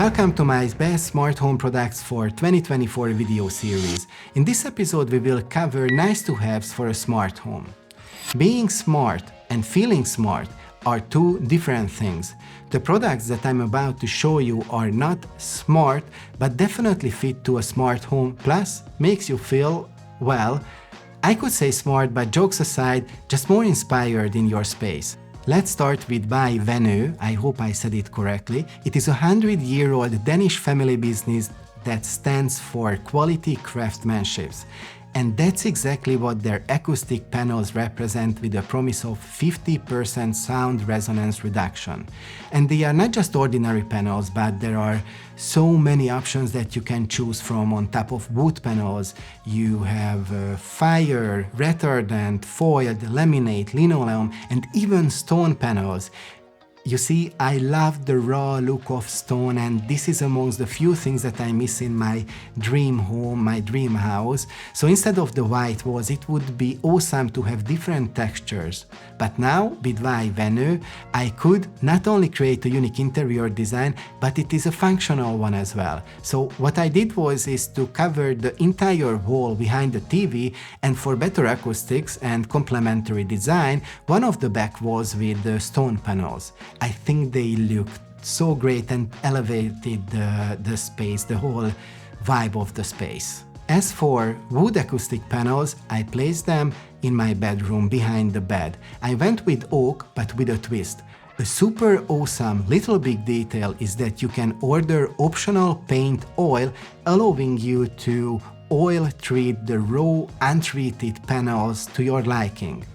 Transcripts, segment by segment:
Welcome to my best smart home products for 2024 video series. In this episode we will cover nice to haves for a smart home. Being smart and feeling smart are two different things. The products that I'm about to show you are not smart, but definitely fit to a smart home, plus makes you feel, well, I could say smart, but jokes aside, just more inspired in your space. Let's start with Vvenu. I hope I said it correctly. It is a 100-year-old Danish family business that stands for quality craftsmanship. And that's exactly what their acoustic panels represent, with a promise of 50% sound resonance reduction. And they are not just ordinary panels, but there are so many options that you can choose from. On top of wood panels, you have fire, retardant, foiled, laminate, linoleum, and even stone panels. You see, I love the raw look of stone, and this is amongst the few things that I miss in my dream home, my dream house. So instead of the white walls, it would be awesome to have different textures. But now, with Vvenu, I could not only create a unique interior design, but it is a functional one as well. So what I did is to cover the entire wall behind the TV, and for better acoustics and complementary design, one of the back walls with the stone panels. I think they looked so great and elevated the space, the whole vibe of the space. As for wood acoustic panels, I placed them in my bedroom behind the bed. I went with oak, but with a twist. A super awesome little big detail is that you can order optional paint oil, allowing you to oil treat the raw, untreated panels to your liking.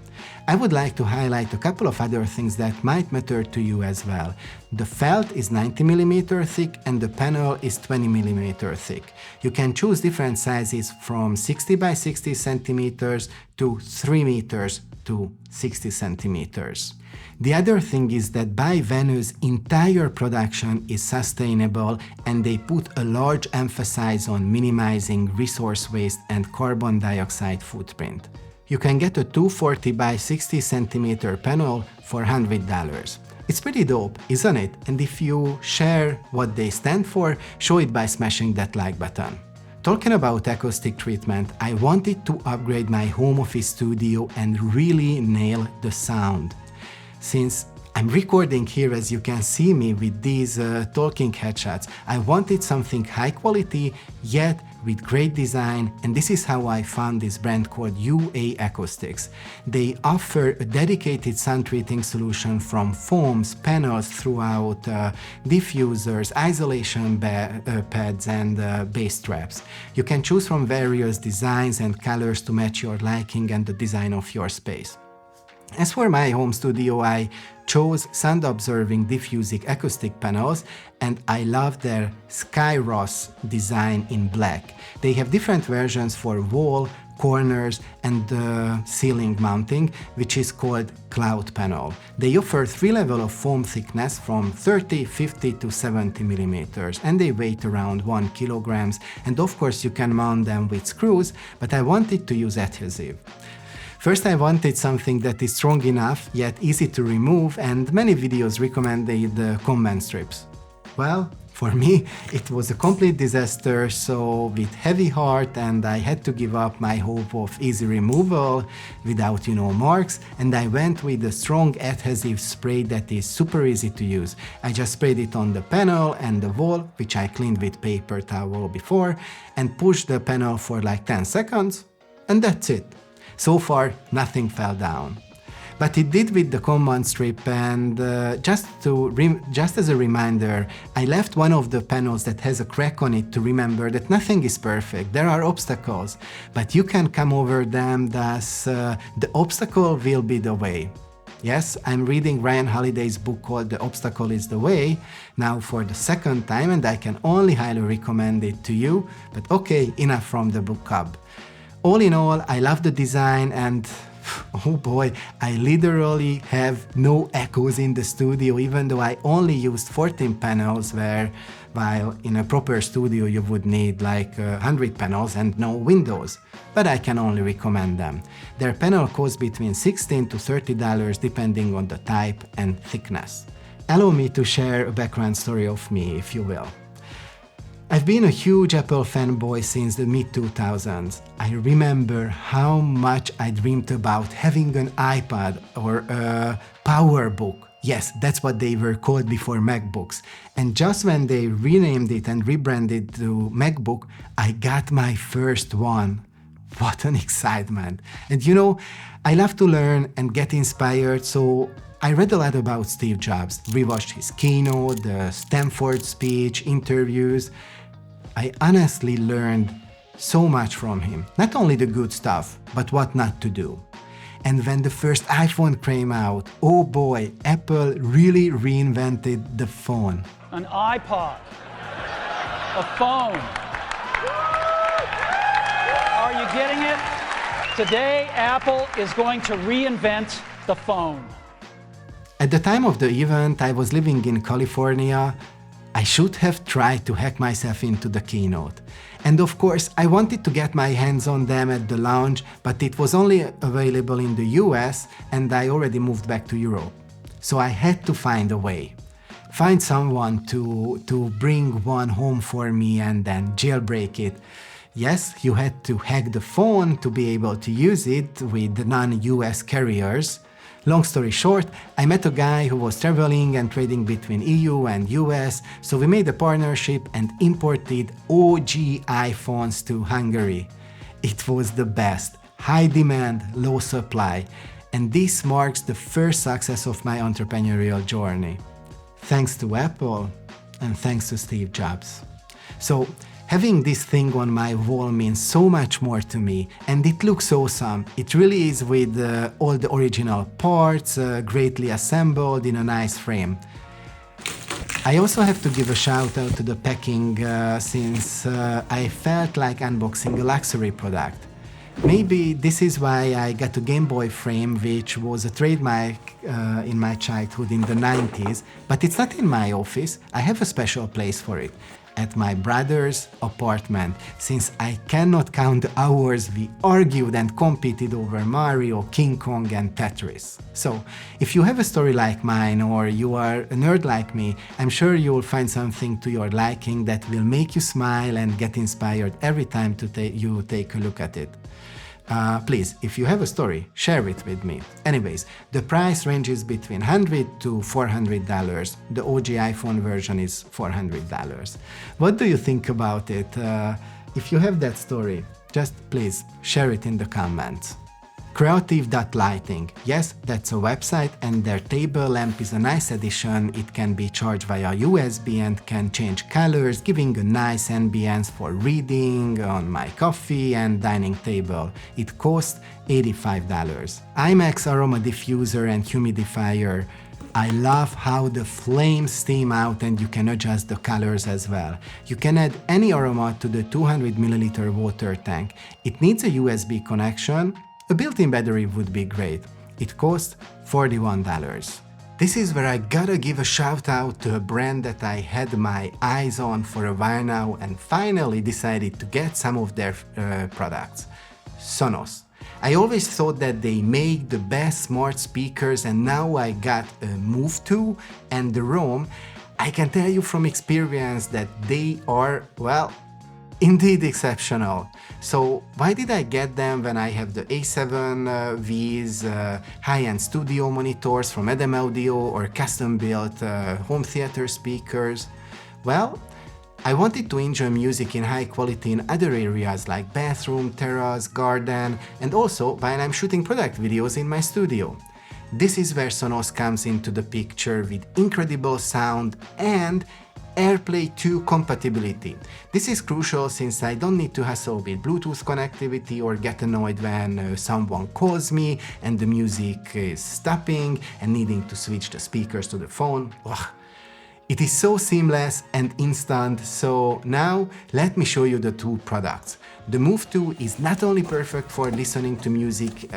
I would like to highlight a couple of other things that might matter to you as well. The felt is 90mm thick and the panel is 20mm thick. You can choose different sizes from 60 by 60 centimeters to 3 meters to 60 centimeters. The other thing is that Vvenu's entire production is sustainable, and they put a large emphasis on minimizing resource waste and carbon dioxide footprint. You can get a 240 by 60 centimeter panel for $100. It's pretty dope, isn't it? And if you share what they stand for, show it by smashing that like button. Talking about acoustic treatment, I wanted to upgrade my home office studio and really nail the sound. Since I'm recording here, as you can see me with these talking headshots, I wanted something high quality, yet with great design, and this is how I found this brand called UA-Acoustics. They offer a dedicated sound treating solution from foams, panels throughout, diffusers, isolation pads, and bass traps. You can choose from various designs and colors to match your liking and the design of your space. As for my home studio, I chose sound-absorbing diffusing acoustic panels, and I love their Skyros design in black. They have different versions for wall, corners, and ceiling mounting, which is called cloud panel. They offer 3 levels of foam thickness from 30, 50 to 70 millimeters, and they weigh around 1 kilograms. And of course you can mount them with screws, but I wanted to use adhesive. First, I wanted something that is strong enough yet easy to remove, and many videos recommended the comment strips. Well, for me, it was a complete disaster, so with heavy heart, and I had to give up my hope of easy removal without, marks, and I went with a strong adhesive spray that is super easy to use. I just sprayed it on the panel and the wall, which I cleaned with paper towel before, and pushed the panel for like 10 seconds, and that's it. So far, nothing fell down. But it did with the command strip, and just as a reminder, I left one of the panels that has a crack on it to remember that nothing is perfect. There are obstacles, but you can come over them, thus the obstacle will be the way. Yes, I'm reading Ryan Holiday's book called The Obstacle is the Way, now for the second time, and I can only highly recommend it to you, but okay, enough from the book club. All in all, I love the design, and oh boy, I literally have no echoes in the studio, even though I only used 14 panels, while in a proper studio you would need like 100 panels and no windows. But I can only recommend them. Their panel costs between $16 to $30 depending on the type and thickness. Allow me to share a background story of me, if you will. I've been a huge Apple fanboy since the mid-2000s. I remember how much I dreamed about having an iPad or a PowerBook. Yes, that's what they were called before MacBooks. And just when they renamed it and rebranded to MacBook, I got my first one. What an excitement. And you know, I love to learn and get inspired, so I read a lot about Steve Jobs, rewatched his keynote, the Stanford speech, interviews. I honestly learned so much from him. Not only the good stuff, but what not to do. And when the first iPhone came out, oh boy, Apple really reinvented the phone. An iPod, a phone. Are you getting it? Today, Apple is going to reinvent the phone. At the time of the event, I was living in California. I should have tried to hack myself into the keynote. And of course, I wanted to get my hands on them at the launch, but it was only available in the US and I already moved back to Europe. So I had to find a way. Find someone to bring one home for me and then jailbreak it. Yes, you had to hack the phone to be able to use it with the non-US carriers. Long story short, I met a guy who was traveling and trading between EU and US, so we made a partnership and imported OG iPhones to Hungary. It was the best, high demand, low supply, and this marks the first success of my entrepreneurial journey. Thanks to Apple and thanks to Steve Jobs. So, having this thing on my wall means so much more to me, and it looks awesome. It really is with all the original parts, greatly assembled in a nice frame. I also have to give a shout out to the packing since I felt like unboxing a luxury product. Maybe this is why I got a Game Boy frame, which was a trademark in my childhood in the 90s, but it's not in my office. I have a special place for it. At my brother's apartment, since I cannot count the hours we argued and competed over Mario, King Kong and Tetris. So, if you have a story like mine or you are a nerd like me, I'm sure you will find something to your liking that will make you smile and get inspired every time you take a look at it. Please, if you have a story, share it with me. Anyways, the price ranges between $100 to $400. The OG iPhone version is $400. What do you think about it? If you have that story, just please share it in the comments. Creative.lighting. Yes, that's a website and their table lamp is a nice addition. It can be charged via USB and can change colors, giving a nice ambience for reading on my coffee and dining table. It costs $85. IMMAX aroma diffuser and humidifier. I love how the flames steam out and you can adjust the colors as well. You can add any aroma to the 200 ml water tank. It needs a USB connection. A built-in battery would be great. It costs $41. This is where I gotta give a shout out to a brand that I had my eyes on for a while now and finally decided to get some of their products. Sonos. I always thought that they make the best smart speakers and now I got a Move 2 and the Roam. I can tell you from experience that they are, well, indeed exceptional. So why did I get them when I have the A7 V's, high-end studio monitors from Adam Audio or custom-built home theater speakers? Well, I wanted to enjoy music in high quality in other areas like bathroom, terrace, garden, and also while I'm shooting product videos in my studio. This is where Sonos comes into the picture with incredible sound and AirPlay 2 compatibility. This is crucial since I don't need to hassle with Bluetooth connectivity or get annoyed when someone calls me and the music is stopping and needing to switch the speakers to the phone. Ugh. It is so seamless and instant, so now let me show you the two products. The Move 2 is not only perfect for listening to music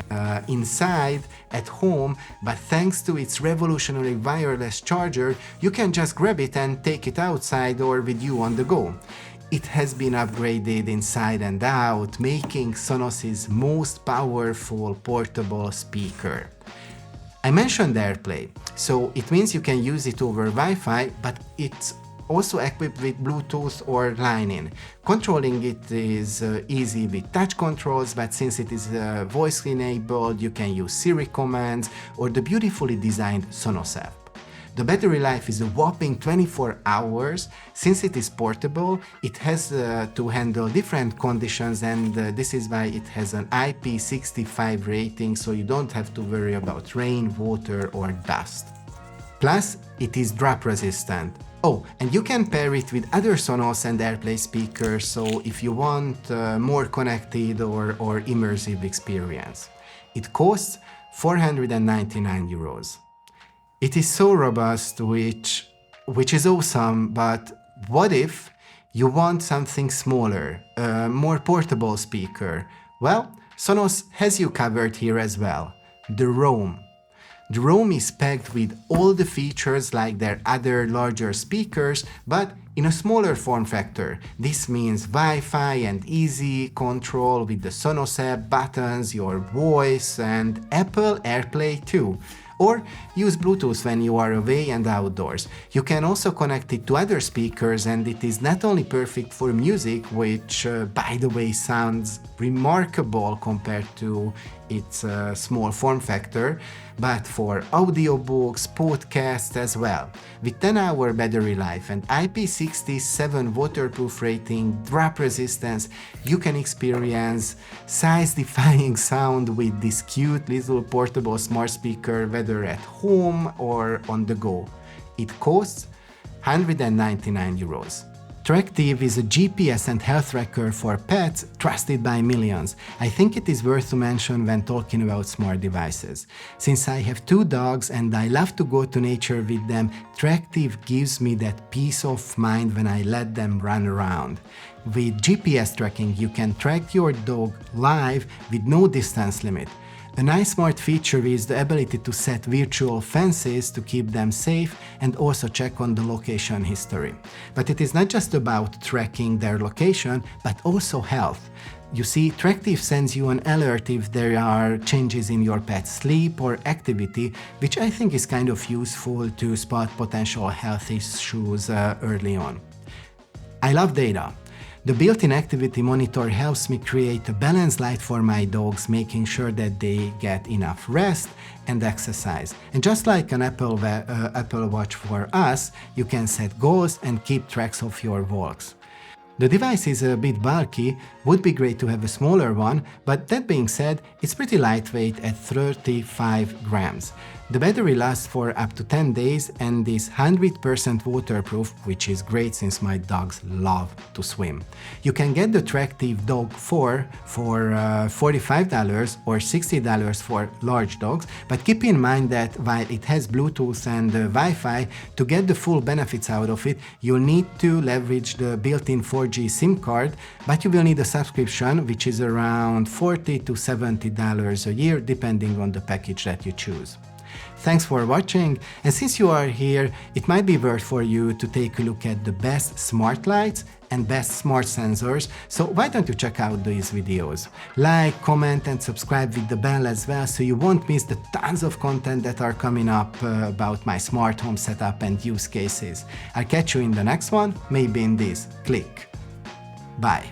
inside, at home, but thanks to its revolutionary wireless charger, you can just grab it and take it outside or with you on the go. It has been upgraded inside and out, making Sonos's most powerful portable speaker. I mentioned AirPlay, so it means you can use it over Wi-Fi, but it's also equipped with Bluetooth or line-in. Controlling it is easy with touch controls, but since it is voice enabled, you can use Siri commands or the beautifully designed Sonos app. The battery life is a whopping 24 hours. Since it is portable, it has to handle different conditions, and this is why it has an IP65 rating, so you don't have to worry about rain, water or dust. Plus, it is drop resistant. Oh, and you can pair it with other Sonos and AirPlay speakers, so if you want more connected or immersive experience. It costs 499 euros. It is so robust, which is awesome, but what if you want something smaller, a more portable speaker? Well, Sonos has you covered here as well. The Roam. The Roam is packed with all the features like their other larger speakers, but in a smaller form factor. This means Wi-Fi and easy control with the Sonos app, buttons, your voice, and Apple AirPlay too. Or use Bluetooth when you are away and outdoors. You can also connect it to other speakers, and it is not only perfect for music, which by the way sounds remarkable compared to its small form factor, but for audiobooks, podcasts as well. With 10-hour battery life and IP67 waterproof rating, drop resistance, you can experience size-defying sound with this cute little portable smart speaker, whether at home or on the go. It costs 199 euros. Tractive is a GPS and health tracker for pets trusted by millions. I think it is worth to mention when talking about smart devices. Since I have 2 dogs and I love to go to nature with them, Tractive gives me that peace of mind when I let them run around. With GPS tracking, you can track your dog live with no distance limit. A nice smart feature is the ability to set virtual fences to keep them safe and also check on the location history. But it is not just about tracking their location, but also health. You see, Tractive sends you an alert if there are changes in your pet's sleep or activity, which I think is kind of useful to spot potential health issues early on. I love data. The built-in activity monitor helps me create a balanced life for my dogs, making sure that they get enough rest and exercise. And just like an Apple Watch for us, you can set goals and keep tracks of your walks. The device is a bit bulky, would be great to have a smaller one, but that being said, it's pretty lightweight at 35 grams. The battery lasts for up to 10 days and is 100% waterproof, which is great since my dogs love to swim. You can get the Tractive Dog 4 for $45 or $60 for large dogs, but keep in mind that while it has Bluetooth and Wi-Fi, to get the full benefits out of it, you'll need to leverage the built-in 4G SIM card, but you will need a subscription, which is around $40 to $70 a year, depending on the package that you choose. Thanks for watching, and since you are here, it might be worth for you to take a look at the best smart lights and best smart sensors, so why don't you check out these videos? Like, comment and subscribe with the bell as well, so you won't miss the tons of content that are coming up about my smart home setup and use cases. I'll catch you in the next one, maybe in this. Click. Bye.